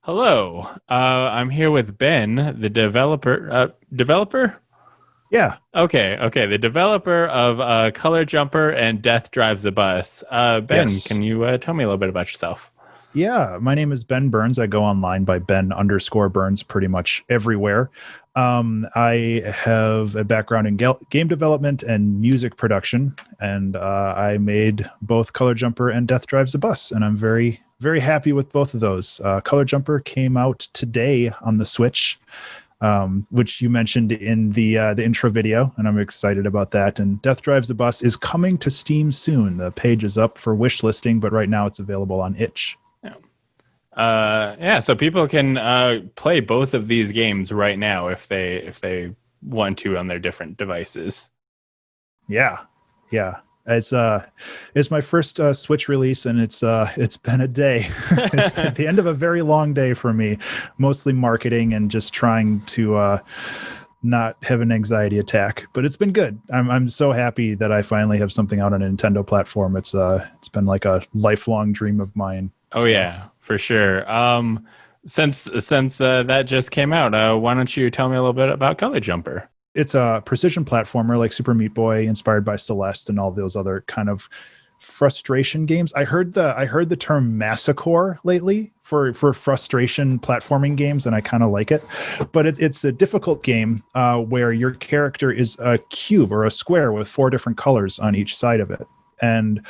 Hello. I'm here with Ben, the developer. Developer? Yeah. Okay. The developer of Color Jumper and Death Drives a Bus. Ben, Yes. can you tell me a little bit about yourself? Yeah. My name is Ben Burns. I go online by Ben_Burns pretty much everywhere. I have a background in game development and music production, and I made both Color Jumper and Death Drives a Bus, and I'm very, very happy with both of those. Color Jumper came out today on the Switch, which you mentioned in the intro video, and I'm excited about that. And Death Drives the Bus is coming to Steam soon. The page is up for wish listing, but right now it's available on itch. Yeah. Yeah. So people can play both of these games right now if they want to on their different devices. Yeah, yeah. It's my first Switch release, and it's been a day. It's at the end of a very long day for me, mostly marketing and just trying to not have an anxiety attack. But it's been good. I'm so happy that I finally have something out on a Nintendo platform. It's been like a lifelong dream of mine. Oh So. yeah, for sure. Since that just came out, why don't you tell me a little bit about Color Jumper? It's a precision platformer like Super Meat Boy, inspired by Celeste and all those other kind of frustration games. I heard the term masocore lately for frustration platforming games, and I kind of like it. But it's a difficult game where your character is a cube or a square with four different colors on each side of it, and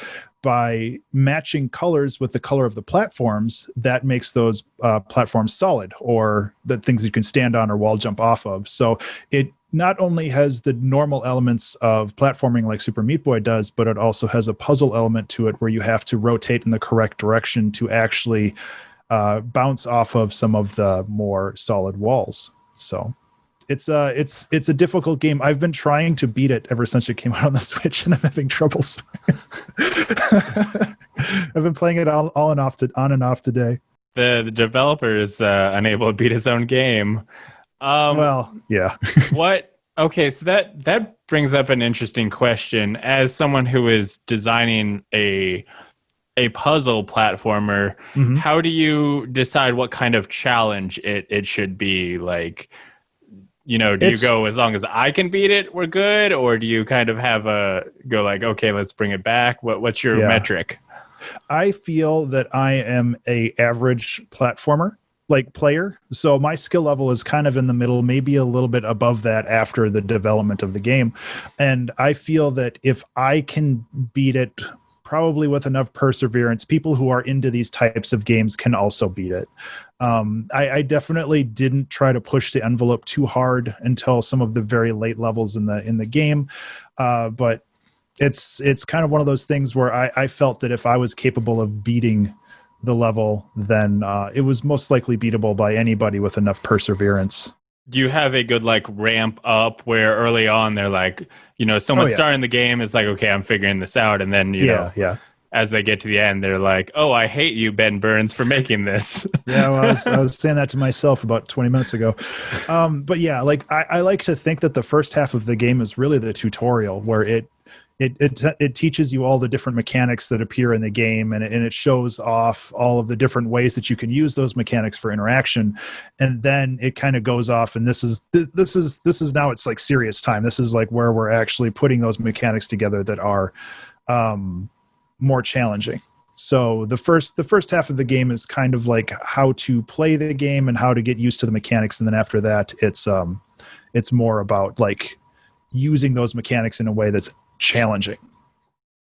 by matching colors with the color of the platforms, that makes those platforms solid, or the things you can stand on or wall jump off of. So it not only has the normal elements of platforming like Super Meat Boy does, but it also has a puzzle element to it where you have to rotate in the correct direction to actually bounce off of some of the more solid walls. So it's a difficult game. I've been trying to beat it ever since it came out on the Switch, and I'm having trouble. I've been playing it on and off today. The developer is unable to beat his own game. Um, Well, yeah. what? Okay, so that brings up an interesting question. As someone who is designing a puzzle platformer, Hmm. how do you decide what kind of challenge it should be? Like, do you It's go as long as I can beat it, we're good, or do you kind of have a go like, okay, let's bring it back? What's your Yeah. metric? I feel that I am a average platformer like player, so my skill level is kind of in the middle, maybe a little bit above that after the development of the game. And I feel that if I can beat it probably with enough perseverance, people who are into these types of games can also beat it. I definitely didn't try to push the envelope too hard until some of the very late levels in the game, but it's kind of one of those things where I felt that if I was capable of beating the level, then it was most likely beatable by anybody with enough perseverance. Do you have a good like ramp up where early on they're like, Oh someone yeah, starting the game is like, okay, I'm figuring this out, and then yeah. as they get to the end, they're like, oh, I hate you, Ben Burns, for making this. Yeah, well, I was saying that to myself about 20 minutes ago. But yeah, like I like to think that the first half of the game is really the tutorial where it teaches you all the different mechanics that appear in the game, and it shows off all of the different ways that you can use those mechanics for interaction. And then it kind of goes off, and this is now it's like serious time. This is like where we're actually putting those mechanics together that are more challenging. So the first half of the game is kind of like how to play the game and how to get used to the mechanics, and then after that, it's more about like using those mechanics in a way that's challenging.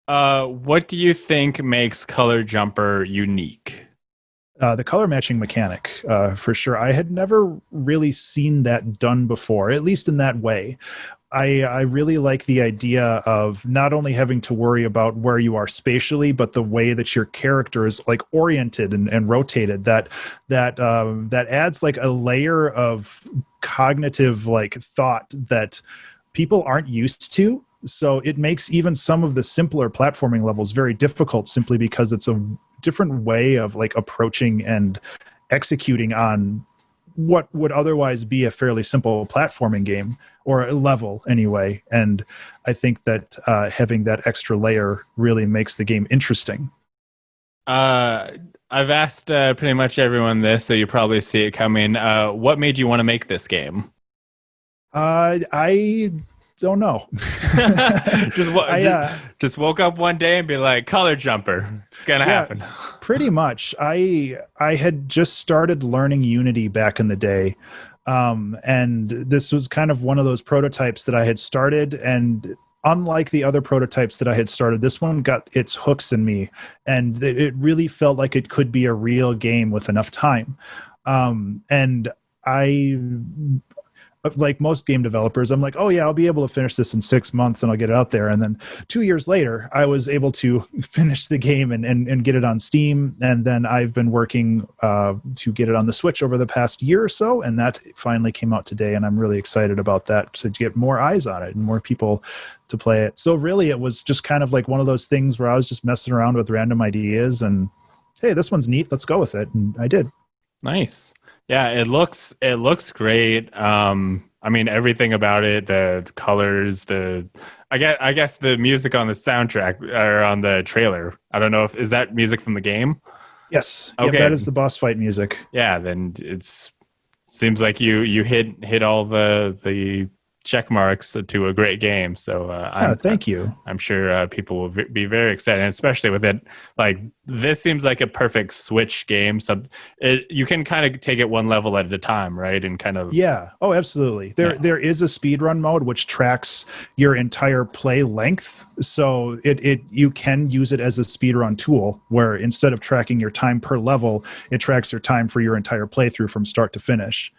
What do you think makes Color Jumper unique? The color matching mechanic, for sure. I had never really seen that done before, at least in that way. I really like the idea of not only having to worry about where you are spatially, but the way that your character is like oriented and rotated. That adds like a layer of cognitive like thought that people aren't used to. So it makes even some of the simpler platforming levels very difficult, simply because it's a different way of like approaching and executing on what would otherwise be a fairly simple platforming game, or a level anyway. And I think that having that extra layer really makes the game interesting. Uh, I've asked pretty much everyone this, so you probably see it coming. What made you want to make this game? I don't know. just, just woke up one day and be like, color jumper. It's gonna Yeah, happen. pretty much. I had just started learning Unity back in the day. And this was kind of one of those prototypes that I had started, and unlike the other prototypes that I had started, this one got its hooks in me, and it really felt like it could be a real game with enough time. And I, like most game developers, I'm like, oh yeah, I'll be able to finish this in 6 months and I'll get it out there. And then 2 years later, I was able to finish the game and get it on Steam. And then I've been working to get it on the Switch over the past year or so. And that finally came out today. And I'm really excited about that, to get more eyes on it and more people to play it. So really, it was just kind of like one of those things where I was just messing around with random ideas and, hey, this one's neat, let's go with it. And I did. Nice. Yeah, it looks great. I mean everything about it, the colors, I guess the music on the soundtrack or on the trailer. I don't know if is that music from the game? Yes. Okay. Yep, that is the boss fight music. Yeah, then it's seems like you hit all the check marks to a great game. So Thank you. I'm sure people will be very excited, and especially with it. Like this seems like a perfect Switch game. So you can kind of take it one level at a time, right? And kind of Yeah. Oh, absolutely. There is a speedrun mode which tracks your entire play length. So it you can use it as a speedrun tool, where instead of tracking your time per level, it tracks your time for your entire playthrough from start to finish.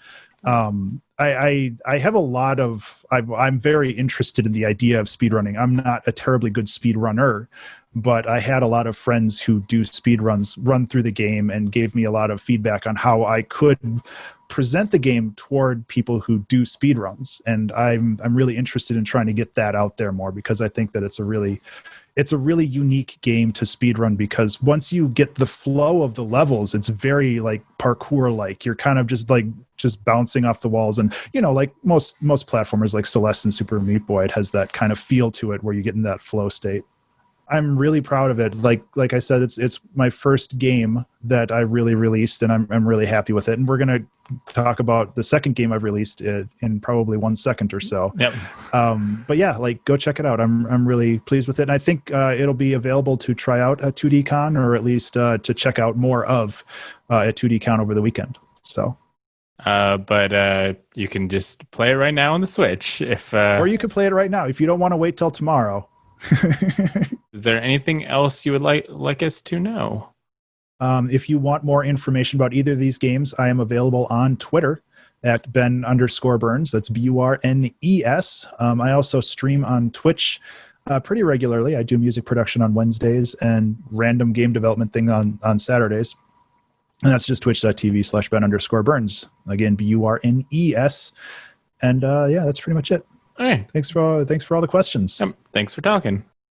I have a lot of I'm very interested in the idea of speedrunning. I'm not a terribly good speedrunner, but I had a lot of friends who do speedruns run through the game and gave me a lot of feedback on how I could present the game toward people who do speedruns. And I'm really interested in trying to get that out there more, because I think that it's a really unique game to speedrun, because once you get the flow of the levels, it's very like parkour like. You're kind of just bouncing off the walls, and like most platformers like Celeste and Super Meat Boy, it has that kind of feel to it where you get in that flow state. I'm really proud of it. Like I said, it's my first game that I really released, and I'm really happy with it. And we're gonna talk about the second game I've released in probably 1 second or so. Yep. But yeah, go check it out. I'm really pleased with it, and I think it'll be available to try out at 2DCon, or at least to check out more of at 2DCon over the weekend. So. But you can just play it right now on the Switch or you could play it right now if you don't want to wait till tomorrow. Is there anything else you would like us to know? If you want more information about either of these games, I am available on Twitter at Ben_Burns. That's BURNES. I also stream on Twitch pretty regularly. I do music production on Wednesdays and random game development thing on Saturdays. And that's just twitch.tv/Ben_Burns. Again, BURNES. And yeah, that's pretty much it. All right. Thanks for all the questions. Thanks for talking.